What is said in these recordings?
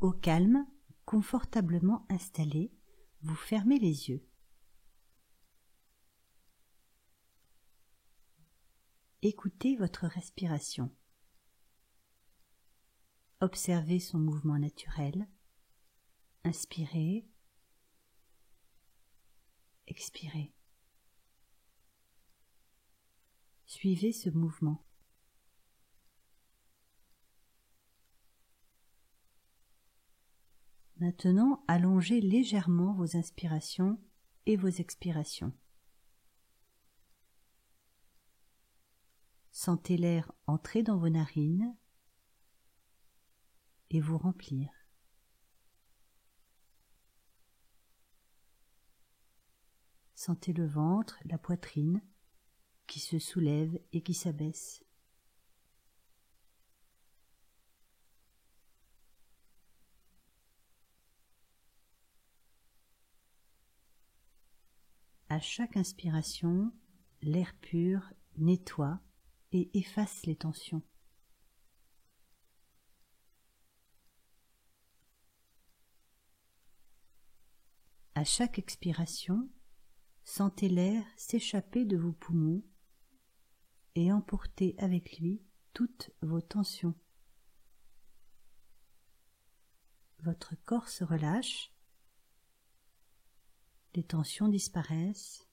Au calme, confortablement installé, vous fermez les yeux. Écoutez votre respiration. Observez son mouvement naturel. Inspirez, expirez. Suivez ce mouvement. Maintenant, allongez légèrement vos inspirations et vos expirations. Sentez l'air entrer dans vos narines et vous remplir. Sentez le ventre, la poitrine qui se soulève et qui s'abaisse. À chaque inspiration, l'air pur nettoie et efface les tensions. À chaque expiration, sentez l'air s'échapper de vos poumons et emporter avec lui toutes vos tensions. Votre corps se relâche, les tensions disparaissent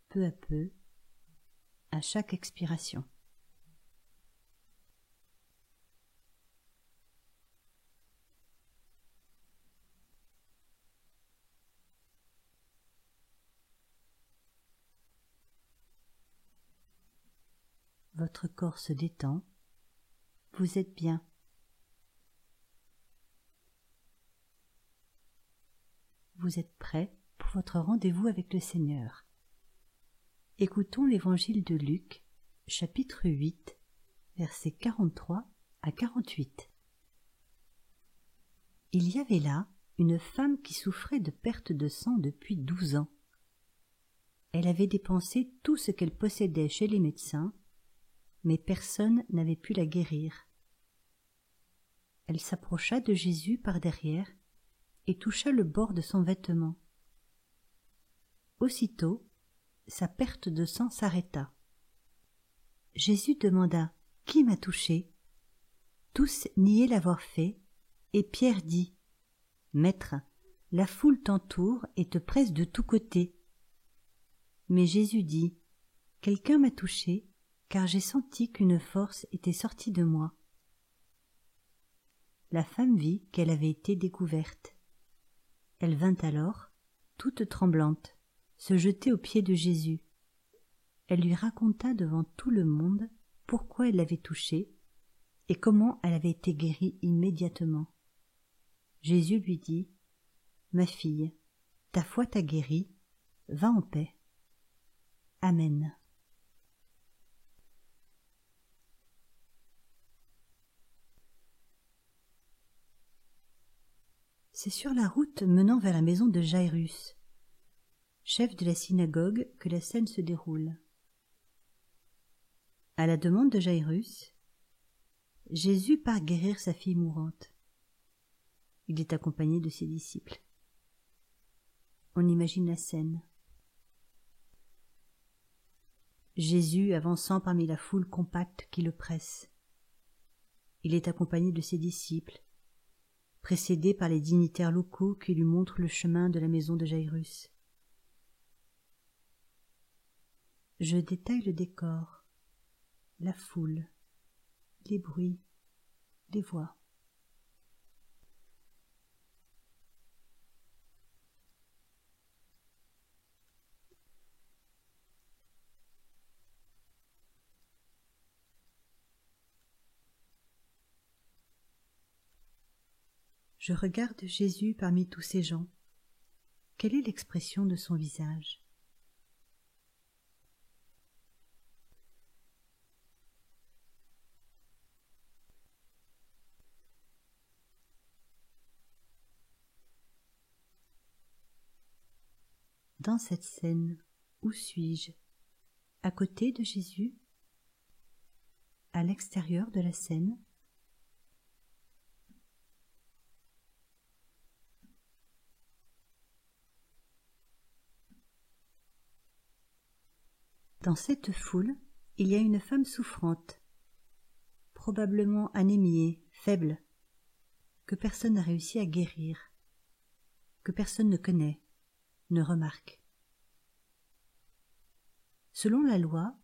peu à peu à chaque expiration. Votre corps se détend, vous êtes bien. Vous êtes prêt pour votre rendez-vous avec le Seigneur. Écoutons l'évangile de Luc, chapitre 8, versets 43 à 48. Il y avait là une femme qui souffrait de perte de sang depuis 12 ans. Elle avait dépensé tout ce qu'elle possédait chez les médecins, mais personne n'avait pu la guérir. Elle s'approcha de Jésus par derrière et toucha le bord de son vêtement. Aussitôt, sa perte de sang s'arrêta. Jésus demanda « Qui m'a touché ?» Tous niaient l'avoir fait, et Pierre dit « Maître, la foule t'entoure et te presse de tous côtés. » Mais Jésus dit « Quelqu'un m'a touché, car j'ai senti qu'une force était sortie de moi. » La femme vit qu'elle avait été découverte. Elle vint alors, toute tremblante, se jeter aux pieds de Jésus. Elle lui raconta devant tout le monde pourquoi elle l'avait touché et comment elle avait été guérie immédiatement. Jésus lui dit « Ma fille, ta foi t'a guérie, va en paix. Amen. » C'est sur la route menant vers la maison de Jairus, chef de la synagogue, que la scène se déroule. À la demande de Jairus, Jésus part guérir sa fille mourante. Il est accompagné de ses disciples. On imagine la scène. Jésus avançant parmi la foule compacte qui le presse. Il est accompagné de ses disciples, précédé par les dignitaires locaux qui lui montrent le chemin de la maison de Jairus. Je détaille le décor, la foule, les bruits, les voix. Je regarde Jésus parmi tous ces gens. Quelle est l'expression de son visage? Dans cette scène, où suis-je? À côté de Jésus? À l'extérieur de la scène? Dans cette foule, il y a une femme souffrante, probablement anémiée, faible, que personne n'a réussi à guérir, que personne ne connaît, ne remarque. Selon la loi,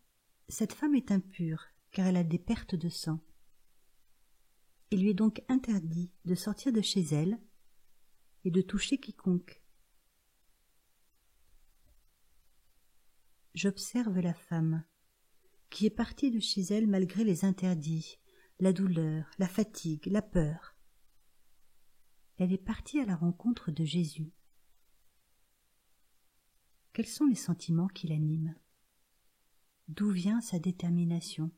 cette femme est impure, car elle a des pertes de sang. Il lui est donc interdit de sortir de chez elle et de toucher quiconque. J'observe la femme, qui est partie de chez elle malgré les interdits, la douleur, la fatigue, la peur. Elle est partie à la rencontre de Jésus. Quels sont les sentiments qui l'animent? D'où vient sa détermination?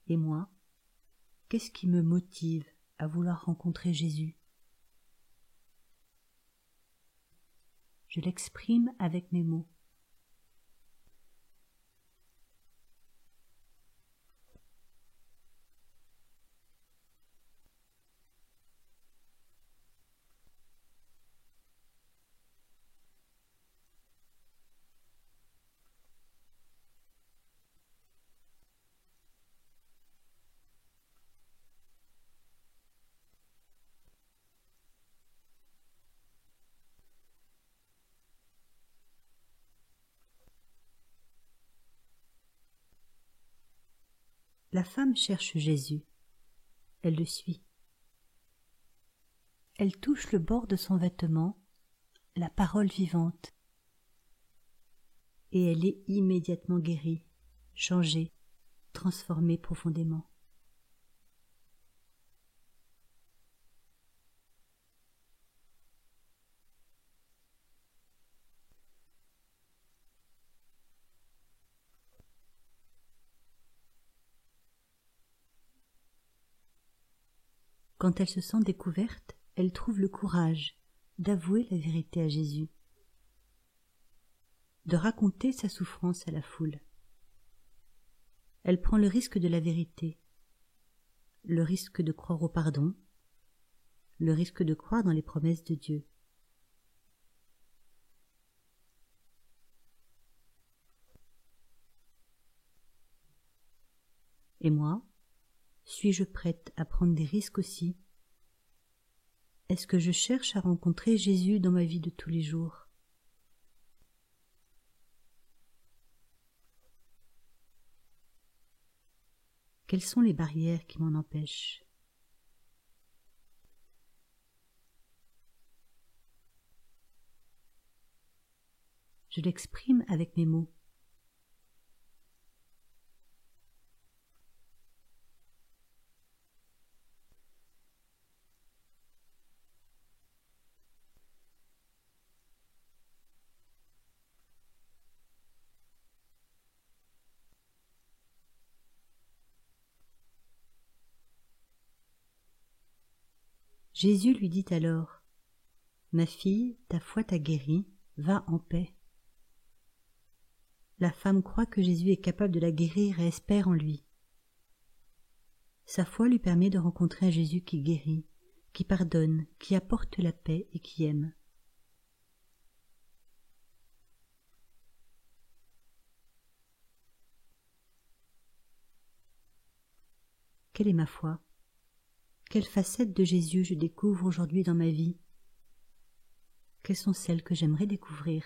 Et moi, qu'est-ce qui me motive à vouloir rencontrer Jésus? Je l'exprime avec mes mots. La femme cherche Jésus. Elle le suit. Elle touche le bord de son vêtement, la parole vivante, et elle est immédiatement guérie, changée, transformée profondément. Quand elle se sent découverte, elle trouve le courage d'avouer la vérité à Jésus, de raconter sa souffrance à la foule. Elle prend le risque de la vérité, le risque de croire au pardon, le risque de croire dans les promesses de Dieu. Et moi, suis-je prête à prendre des risques aussi? Est-ce que je cherche à rencontrer Jésus dans ma vie de tous les jours? Quelles sont les barrières qui m'en empêchent? Je l'exprime avec mes mots. Jésus lui dit alors: « Ma fille, ta foi t'a guérie, va en paix. » La femme croit que Jésus est capable de la guérir et espère en lui. Sa foi lui permet de rencontrer un Jésus qui guérit, qui pardonne, qui apporte la paix et qui aime. Quelle est ma foi? Quelle facette de Jésus je découvre aujourd'hui dans ma vie? Quelles sont celles que j'aimerais découvrir?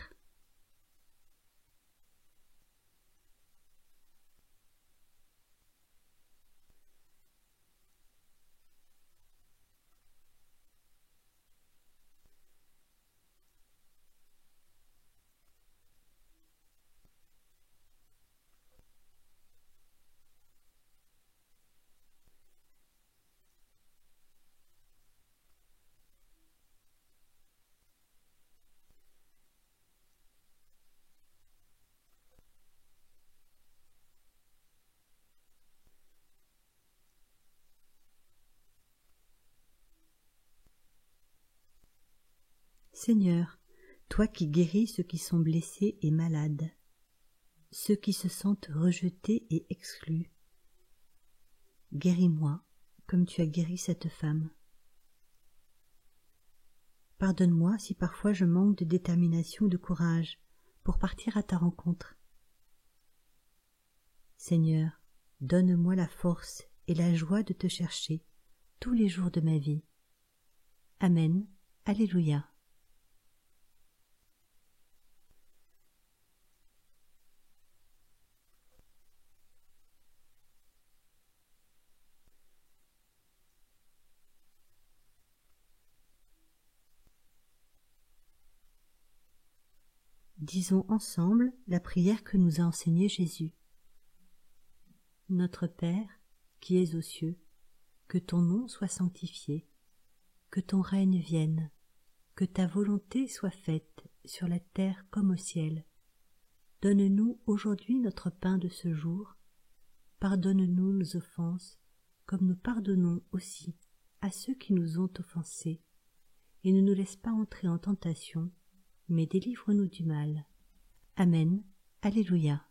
Seigneur, toi qui guéris ceux qui sont blessés et malades, ceux qui se sentent rejetés et exclus, guéris-moi, comme tu as guéri cette femme. Pardonne-moi si parfois je manque de détermination ou de courage pour partir à ta rencontre. Seigneur, donne-moi la force et la joie de te chercher tous les jours de ma vie. Amen. Alléluia. Disons ensemble la prière que nous a enseignée Jésus. Notre Père, qui es aux cieux, que ton nom soit sanctifié, que ton règne vienne, que ta volonté soit faite sur la terre comme au ciel. Donne-nous aujourd'hui notre pain de ce jour. Pardonne-nous nos offenses, comme nous pardonnons aussi à ceux qui nous ont offensés. Et ne nous laisse pas entrer en tentation, mais délivre-nous du mal. Amen. Alléluia.